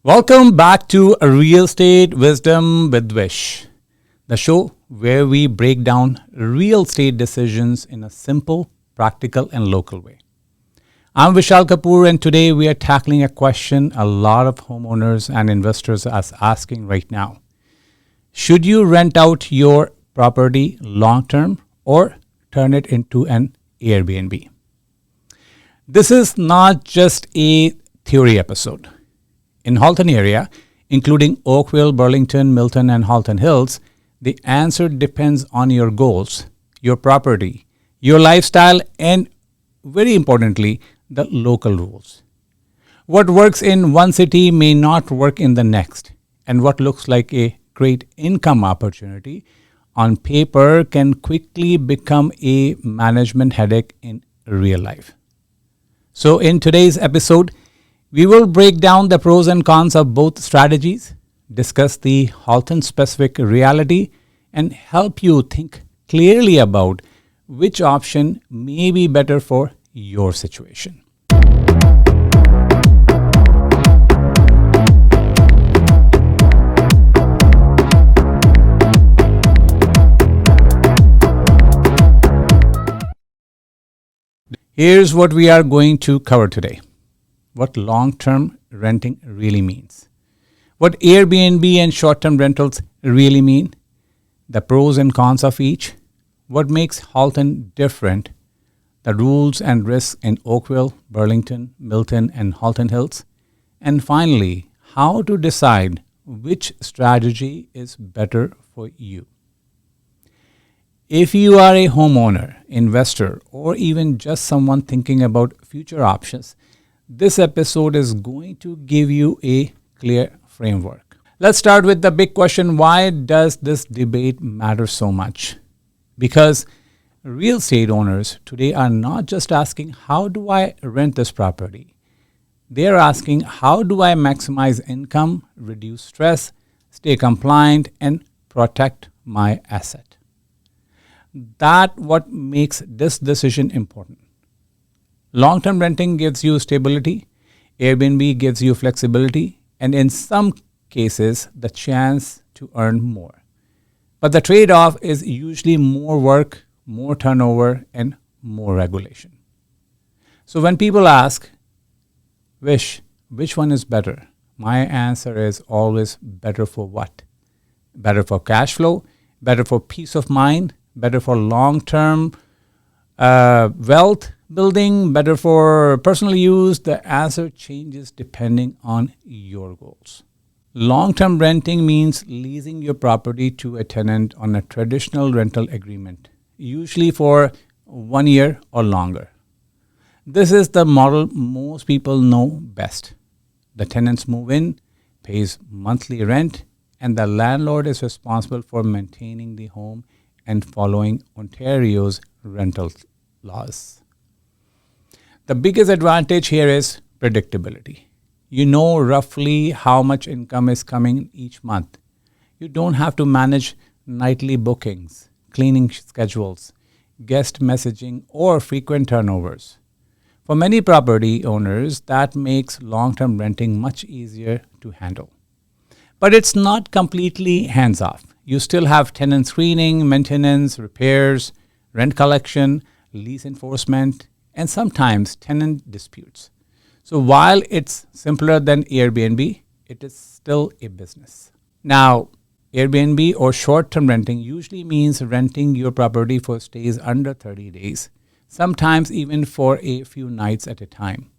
Welcome back to Real Estate Wisdom with Vish, the show where we break down real estate decisions in a simple, practical, and local way. I'm Vishal Kapoor, and today we are tackling a question a lot of homeowners and investors are asking right now. Should you rent out your property long term or turn it into an Airbnb? This is not just a theory episode. In Halton area, including Oakville, Burlington, Milton, and Halton Hills, the answer depends on your goals, your property, your lifestyle, and very importantly, the local rules. What works in one city may not work in the next, and what looks like a great income opportunity on paper can quickly become a management headache in real life. So in today's episode, we will break down the pros and cons of both strategies, discuss the Halton specific reality, and help you think clearly about which option may be better for your situation. Here's what we are going to cover today. What long-term renting really means, what Airbnb and short-term rentals really mean, the pros and cons of each, what makes Halton different, the rules and risks in Oakville, Burlington, Milton, and Halton Hills, and finally, how to decide which strategy is better for you. If you are a homeowner, investor, or even just someone thinking about future options, this episode is going to give you a clear framework. Let's start with the big question. Why does this debate matter so much? Because real estate owners today are not just asking, how do I rent this property? They are asking, how do I maximize income, reduce stress, stay compliant, and protect my asset? That's what makes this decision important. Long-term renting gives you stability, Airbnb gives you flexibility, and in some cases, the chance to earn more. But the trade-off is usually more work, more turnover, and more regulation. So when people ask, Vish, which one is better? My answer is always better for what? Better for cash flow, better for peace of mind, better for long-term wealth building, better for personal use. The answer changes depending on your goals. Long-term renting means leasing your property to a tenant on a traditional rental agreement, usually for 1 year or longer. This is the model most people know best. The tenants move in, pays monthly rent, and the landlord is responsible for maintaining the home and following Ontario's rental laws. The biggest advantage here is predictability. You know roughly how much income is coming each month. You don't have to manage nightly bookings, cleaning schedules, guest messaging, or frequent turnovers. For many property owners, that makes long-term renting much easier to handle. But it's not completely hands-off. You still have tenant screening, maintenance, repairs, rent collection, lease enforcement, and sometimes tenant disputes. So while it's simpler than Airbnb, it is still a business. Now, Airbnb or short-term renting usually means renting your property for stays under 30 days, sometimes even for a few nights at a time.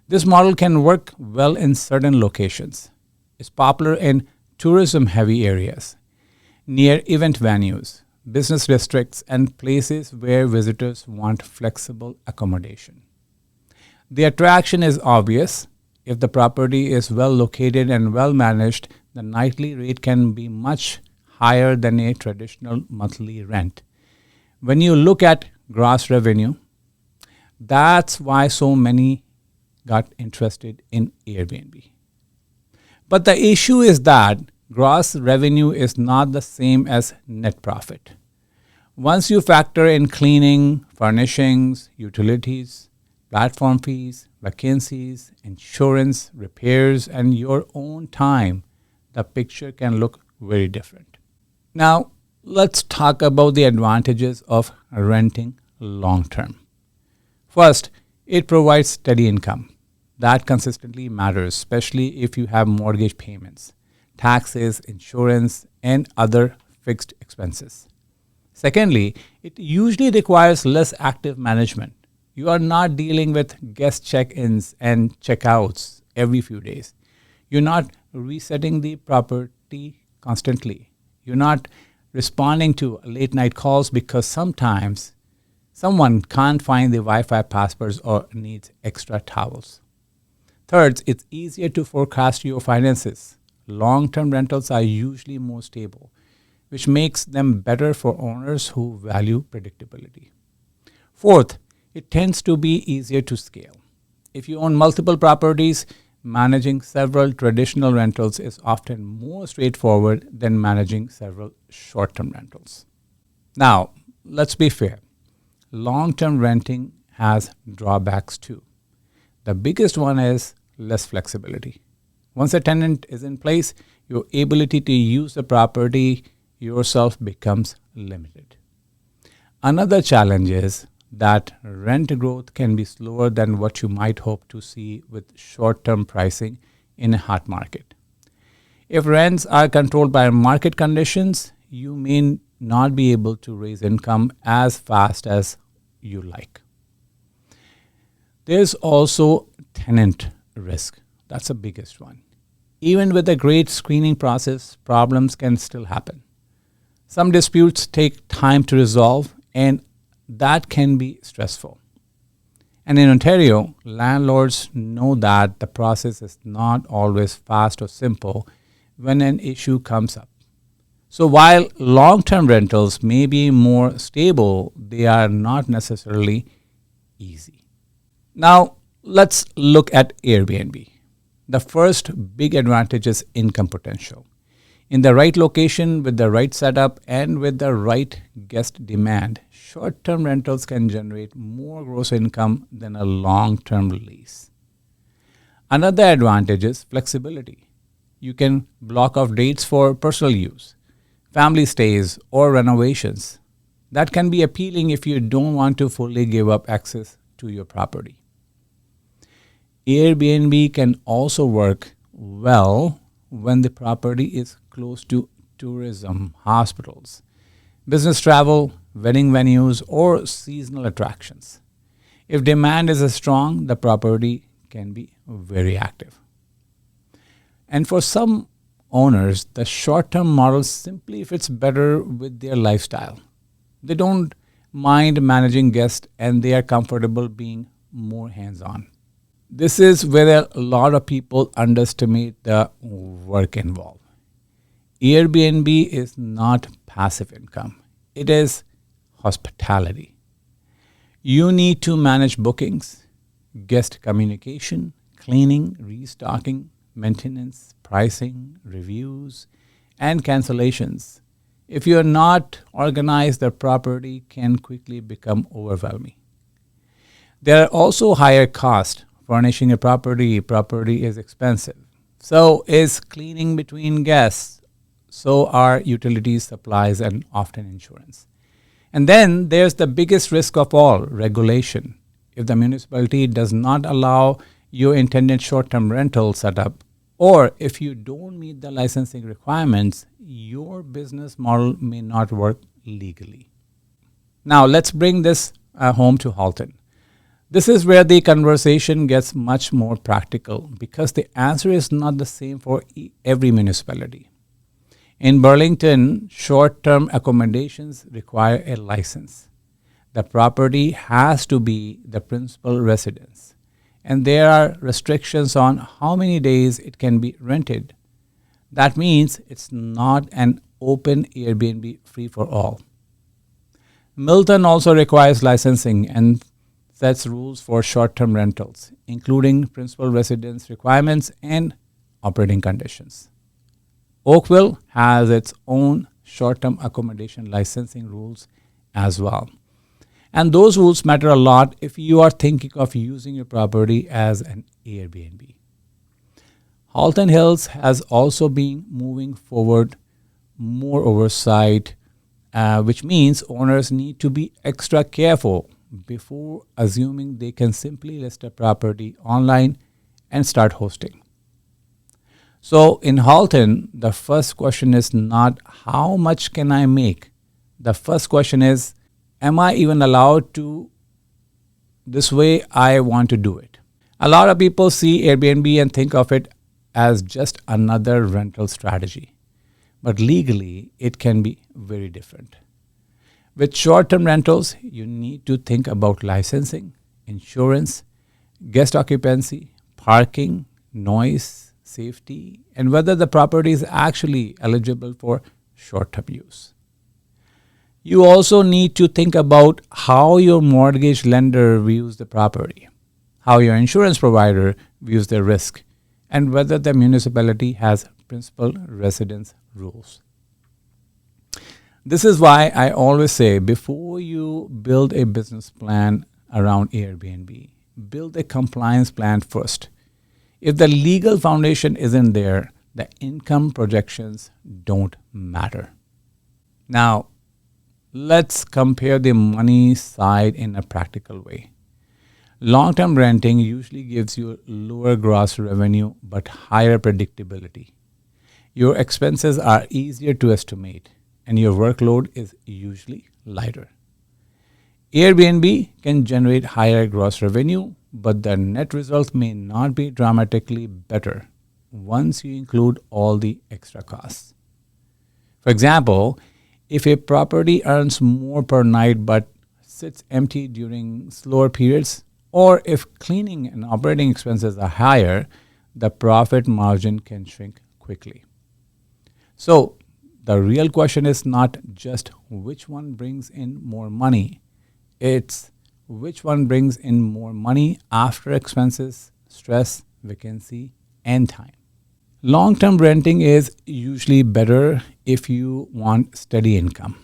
This model can work well in certain locations. It's popular in tourism-heavy areas, near event venues, business districts, and places where visitors want flexible accommodation. The attraction is obvious. If the property is well located and well managed, the nightly rate can be much higher than a traditional monthly rent. When you look at gross revenue, that's why so many got interested in Airbnb. But the issue is that gross revenue is not the same as net profit. Once you factor in cleaning, furnishings, utilities, platform fees, vacancies, insurance, repairs, and your own time, the picture can look very different. Now, let's talk about the advantages of renting long term. First, it provides steady income. That consistently matters, especially if you have mortgage payments, taxes, insurance, and other fixed expenses. Secondly, it usually requires less active management. You are not dealing with guest check ins and check-outs every few days. You're not resetting the property constantly. You're not responding to late night calls because sometimes someone can't find the Wi Fi passwords or needs extra towels. Third, it's easier to forecast your finances. Long term rentals are usually more stable, which makes them better for owners who value predictability. Fourth, it tends to be easier to scale. If you own multiple properties, managing several traditional rentals is often more straightforward than managing several short term rentals. Now, let's be fair. Long term renting has drawbacks too. The biggest one is less flexibility. Once a tenant is in place, your ability to use the property yourself becomes limited. Another challenge is that rent growth can be slower than what you might hope to see with short-term pricing in a hot market. If rents are controlled by market conditions, you may not be able to raise income as fast as you like. There's also tenant risk. That's the biggest one. Even with a great screening process, problems can still happen. Some disputes take time to resolve, and that can be stressful. And in Ontario, landlords know that the process is not always fast or simple when an issue comes up. So while long-term rentals may be more stable, they are not necessarily easy. Now, let's look at Airbnb. The first big advantage is income potential. In the right location, with the right setup, and with the right guest demand, short-term rentals can generate more gross income than a long-term lease. Another advantage is flexibility. You can block off dates for personal use, family stays, or renovations. That can be appealing if you don't want to fully give up access to your property. Airbnb can also work well when the property is close to tourism, hospitals, business travel, wedding venues, or seasonal attractions. If demand is strong, the property can be very active. And for some owners, the short-term model simply fits better with their lifestyle. They don't mind managing guests and they are comfortable being more hands-on. This is where a lot of people underestimate the work involved. Airbnb is not passive income. It is hospitality. You need to manage bookings, guest communication, cleaning, restocking, maintenance, pricing, reviews, and cancellations. If you are not organized, the property can quickly become overwhelming. There are also higher costs. Furnishing a property is expensive. So is cleaning between guests. So are utilities, supplies, and often insurance. And then there's the biggest risk of all, regulation. If the municipality does not allow your intended short-term rental setup, or if you don't meet the licensing requirements, your business model may not work legally. Now let's bring this home to Halton. This is where the conversation gets much more practical because the answer is not the same for every municipality. In Burlington, short-term accommodations require a license. The property has to be the principal residence, and there are restrictions on how many days it can be rented. That means it's not an open Airbnb free for all. Milton also requires licensing and sets rules for short-term rentals, including principal residence requirements and operating conditions. Oakville has its own short-term accommodation licensing rules as well. And those rules matter a lot if you are thinking of using your property as an Airbnb. Halton Hills has also been moving forward more oversight, which means owners need to be extra careful before assuming they can simply list a property online and start hosting. So in Halton, the first question is not how much can I make? The first question is, am I even allowed to this way I want to do it? A lot of people see Airbnb and think of it as just another rental strategy. But legally, it can be very different. With short-term rentals, you need to think about licensing, insurance, guest occupancy, parking, noise, safety, and whether the property is actually eligible for short-term use. You also need to think about how your mortgage lender views the property, how your insurance provider views the risk, and whether the municipality has principal residence rules. This is why I always say before you build a business plan around Airbnb, build a compliance plan first. If the legal foundation isn't there, the income projections don't matter. Now, let's compare the money side in a practical way. Long-term renting usually gives you lower gross revenue but higher predictability. Your expenses are easier to estimate and your workload is usually lighter. Airbnb can generate higher gross revenue, but the net result may not be dramatically better once you include all the extra costs. For example, if a property earns more per night but sits empty during slower periods, or if cleaning and operating expenses are higher, the profit margin can shrink quickly. So, the real question is not just which one brings in more money, it's which one brings in more money after expenses, stress, vacancy, and time. Long-term renting is usually better if you want steady income.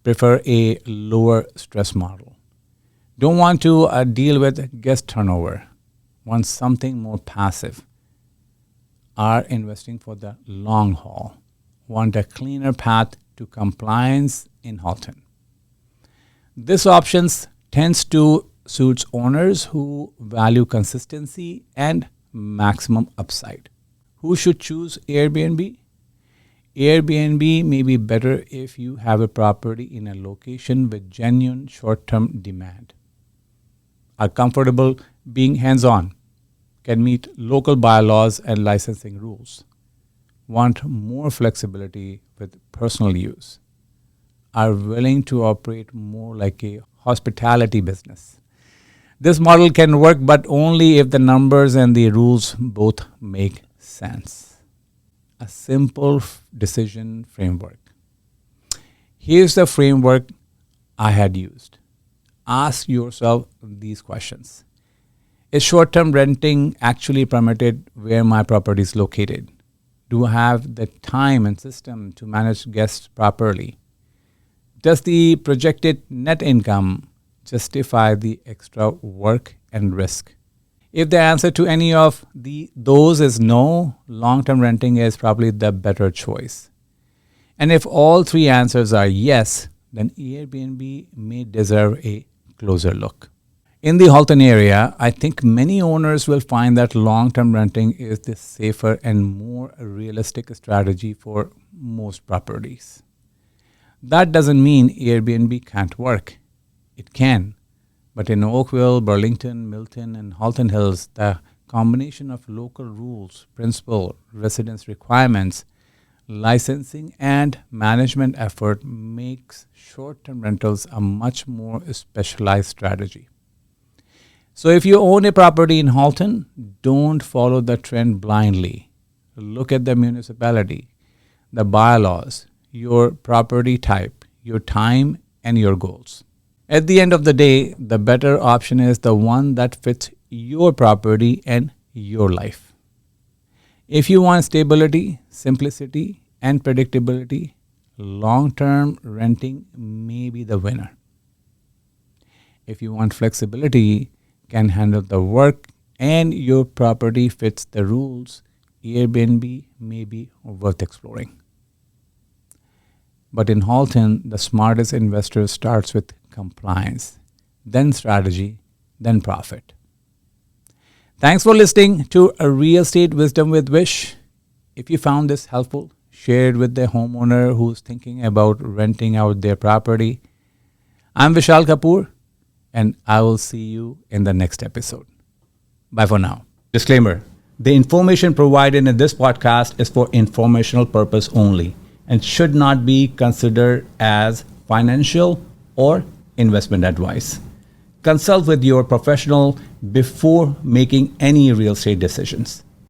Prefer a lower stress model. Don't want to deal with guest turnover. Want something more passive. Are investing for the long haul. Want a cleaner path to compliance in Halton. This option tends to suit owners who value consistency and maximum upside. Who should choose Airbnb? Airbnb may be better if you have a property in a location with genuine short-term demand. Are comfortable being hands-on, can meet local bylaws and licensing rules. Want more flexibility with personal use. Are willing to operate more like a hospitality business. This model can work, but only if the numbers and the rules both make sense. A simple decision framework. Here's the framework I had used. Ask yourself these questions. Is short-term renting actually permitted where my property is located? Do I have the time and system to manage guests properly? Does the projected net income justify the extra work and risk? If the answer to any of those is no, long-term renting is probably the better choice. And if all three answers are yes, then Airbnb may deserve a closer look. In the Halton area, I think many owners will find that long-term renting is the safer and more realistic strategy for most properties. That doesn't mean Airbnb can't work. It can. But in Oakville, Burlington, Milton, and Halton Hills, the combination of local rules, principal, residence requirements, licensing, and management effort makes short-term rentals a much more specialized strategy. So if you own a property in Halton, don't follow the trend blindly. Look at the municipality, the bylaws, your property type, your time, and your goals. At the end of the day, the better option is the one that fits your property and your life. If you want stability, simplicity, and predictability, long-term renting may be the winner. If you want flexibility, can handle the work, and your property fits the rules, Airbnb may be worth exploring. But in Halton, the smartest investor starts with compliance, then strategy, then profit. Thanks for listening to A Real Estate Wisdom with Vish. If you found this helpful, share it with the homeowner who's thinking about renting out their property. I'm Vishal Kapoor, and I will see you in the next episode. Bye for now. Disclaimer: the information provided in this podcast is for informational purpose only and should not be considered as financial or investment advice. Consult with your professional before making any real estate decisions.